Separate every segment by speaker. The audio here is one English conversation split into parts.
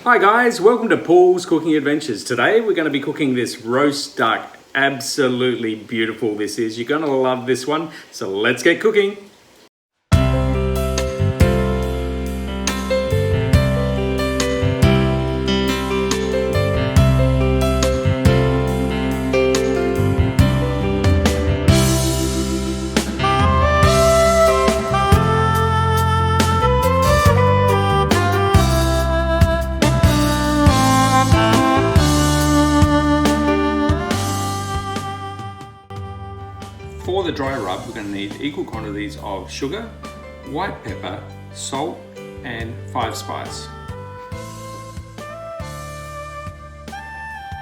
Speaker 1: Hi guys, welcome to Paul's Cooking Adventures. Today we're going to be cooking this roast duck. Absolutely beautiful this is. You're going to love this one. So let's get cooking. For the dry rub, we're going to need equal quantities of sugar, white pepper, salt, and 5 spice.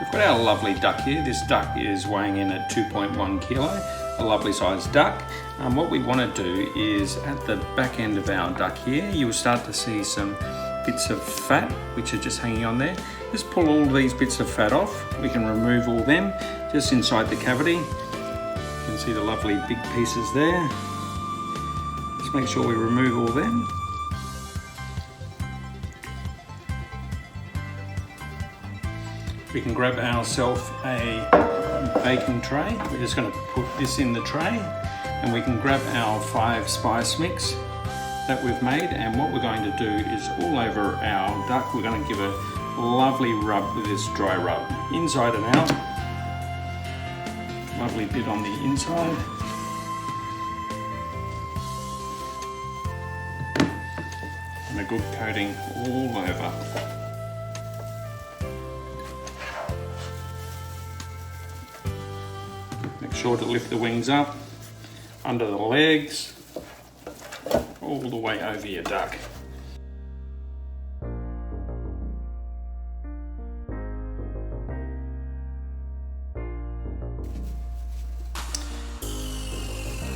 Speaker 1: We've got our lovely duck here. This duck is weighing in at 2.1 kilo, a lovely sized duck. What we want to do is at the back end of our duck here, you'll start to see some bits of fat which are just hanging on there. Just pull all these bits of fat off. We can remove all them just inside the cavity. You can see the lovely big pieces there. Just make sure we remove all them. We can grab ourselves a baking tray. We're just going to put this in the tray, and we can grab our 5 spice mix that we've made, and what we're going to do is all over our duck we're going to give a lovely rub with this dry rub, inside and out. Lovely bit on the inside. And a good coating all over. Make sure to lift the wings up, under the legs, all the way over your duck.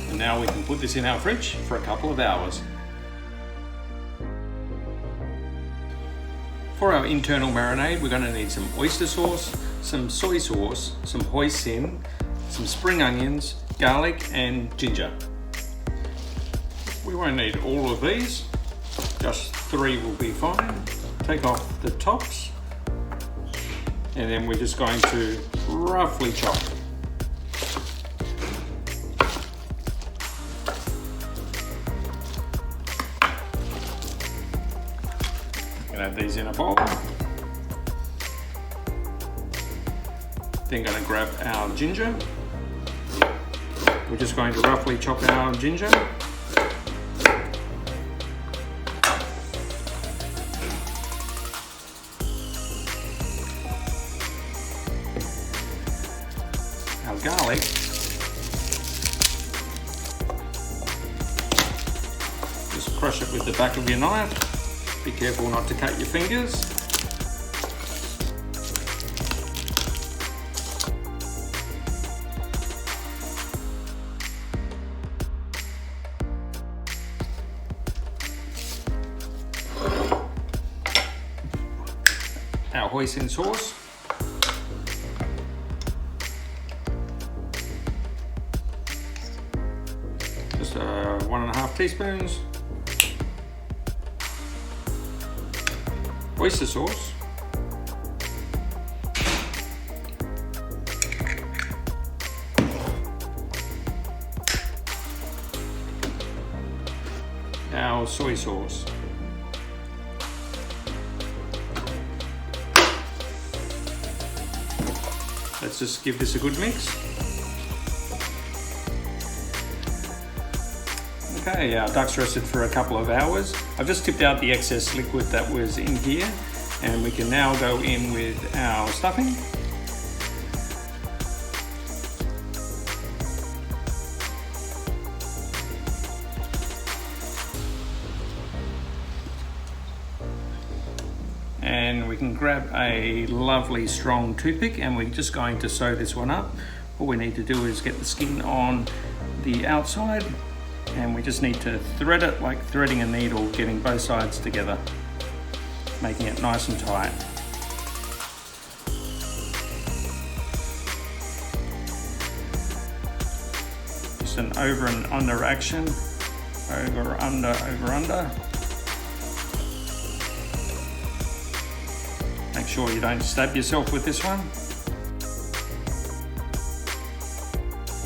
Speaker 1: And now we can put this in our fridge for a couple of hours. For our internal marinade, we're going to need some oyster sauce, some soy sauce, some hoisin, some spring onions, garlic and ginger. We won't need all of these, just 3 will be fine. Take off the tops, and then we're just going to roughly chop. Have these in a bowl. Then going to grab our ginger. We're just going to roughly chop our ginger. Our garlic. Just crush it with the back of your knife. Be careful not to cut your fingers. Our hoisin sauce. Just 1.5 teaspoons. Oyster sauce, our soy sauce, let's just give this a good mix. Okay, our duck's rested for a couple of hours. I've just tipped out the excess liquid that was in here, and we can now go in with our stuffing. And we can grab a lovely strong toothpick, and we're just going to sew this one up. All we need to do is get the skin on the outside, and we just need to thread it like threading a needle, getting both sides together, making it nice and tight. Just an over and under action, over, under, over, under. sure you don't stab yourself with this one.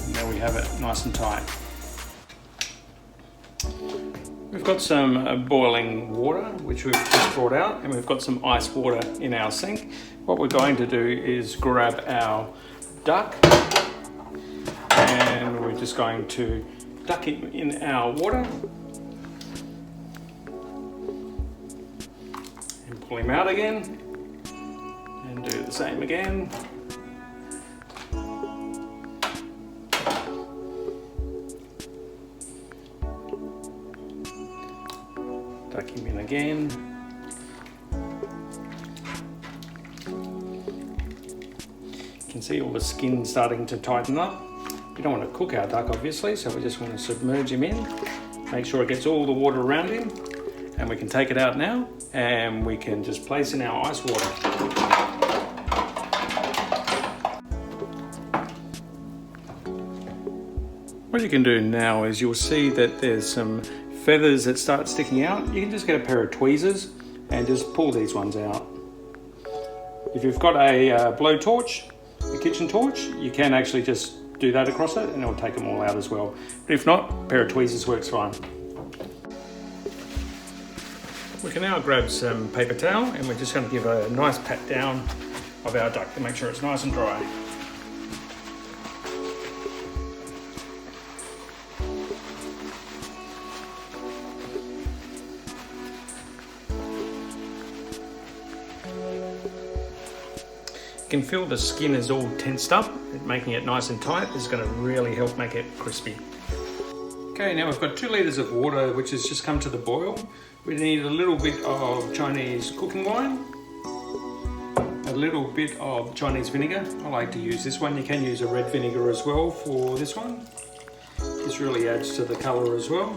Speaker 1: And there we have it, nice and tight. We've got some boiling water, which we've just brought out, and we've got some ice water in our sink. What we're going to do is grab our duck, and we're just going to duck him in our water and pull him out again and do the same again. Duck him in again. You can see all the skin starting to tighten up. We don't want to cook our duck, obviously, so we just want to submerge him in, make sure it gets all the water around him, and we can take it out now, and we can just place in our ice water. What you can do now is you'll see that there's some feathers that start sticking out. You can just get a pair of tweezers and just pull these ones out. If you've got a blowtorch, a kitchen torch, you can actually just do that across it and it'll take them all out as well. But if not, a pair of tweezers works fine. We can now grab some paper towel and we're just going to give a nice pat down of our duck to make sure it's nice and dry. You can feel the skin is all tensed up, making it nice and tight. This is going to really help make it crispy. Okay, now we've got 2 litres of water which has just come to the boil. We need a little bit of Chinese cooking wine, a little bit of Chinese vinegar. I like to use this one. You can use a red vinegar as well for this one. This really adds to the colour as well.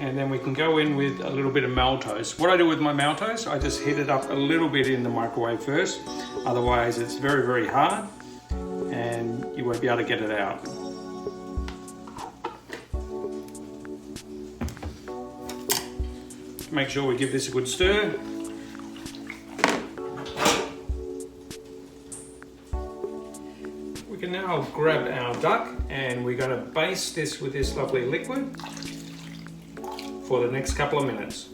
Speaker 1: And then we can go in with a little bit of maltose. What I do with my maltose, I just heat it up a little bit in the microwave first. Otherwise it's very, very hard and you won't be able to get it out. Make sure we give this a good stir. We can now grab our duck and we're going to baste this with this lovely liquid for the next couple of minutes.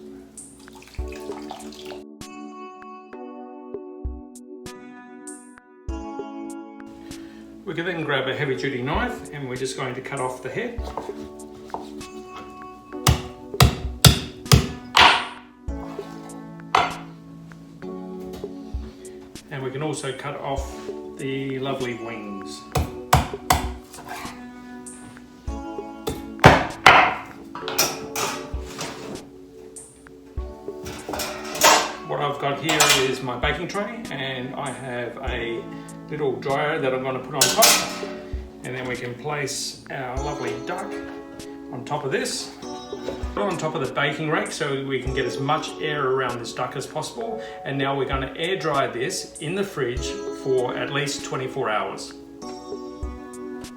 Speaker 1: We can then grab a heavy duty knife and we're just going to cut off the head. And we can also cut off the lovely wings. What I've got here is my baking tray and I have a little dryer that I'm going to put on top, and then we can place our lovely duck on top of this. Put it on top of the baking rake so we can get as much air around this duck as possible, and now we're going to air dry this in the fridge for at least 24 hours.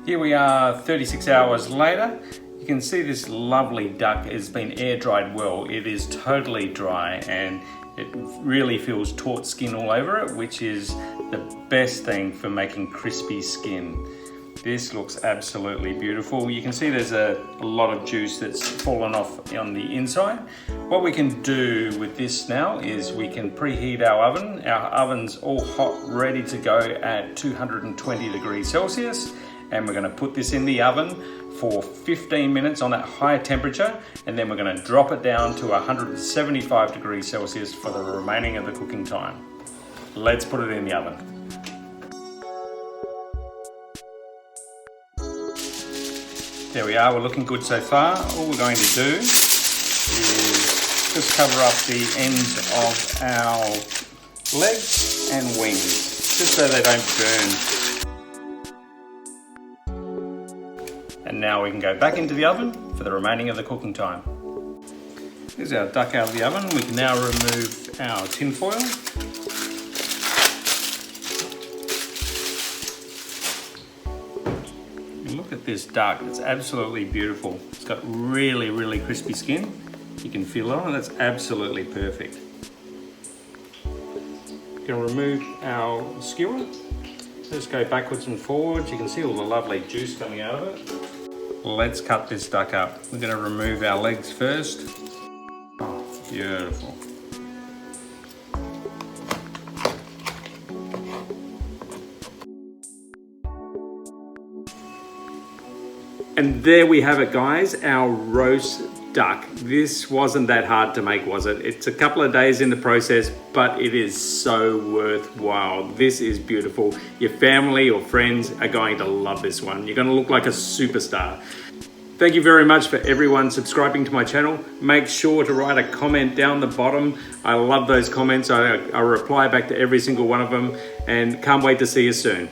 Speaker 1: Here we are 36 hours later. You can see this lovely duck has been air dried well. It is totally dry and it really feels taut skin all over it, which is the best thing for making crispy skin. This looks absolutely beautiful. You can see there's a lot of juice that's fallen off on the inside. What we can do with this now is we can preheat our oven. Our oven's all hot, ready to go at 220 degrees Celsius. And we're gonna put this in the oven for 15 minutes on that high temperature, and then we're going to drop it down to 175 degrees Celsius for the remaining of the cooking time. Let's put it in the oven. There we are, we're looking good so far. All we're going to do is just cover up the ends of our legs and wings, just so they don't burn. And now we can go back into the oven for the remaining of the cooking time. Here's our duck out of the oven. We can now remove our tin foil. And look at this duck, it's absolutely beautiful. It's got really, really crispy skin. You can feel it on, that's absolutely perfect. Going to remove our skewer. Just go backwards and forwards. You can see all the lovely juice coming out of it. Let's cut this duck up. We're going to remove our legs first. Oh, beautiful. And there we have it, guys, our roast duck. This wasn't that hard to make, was it? It's a couple of days in the process, but it is so worthwhile. This is beautiful. Your family or friends are going to love this one. You're going to look like a superstar. Thank you very much for everyone subscribing to my channel. Make sure to write a comment down the bottom. I love those comments. I reply back to every single one of them, and can't wait to see you soon.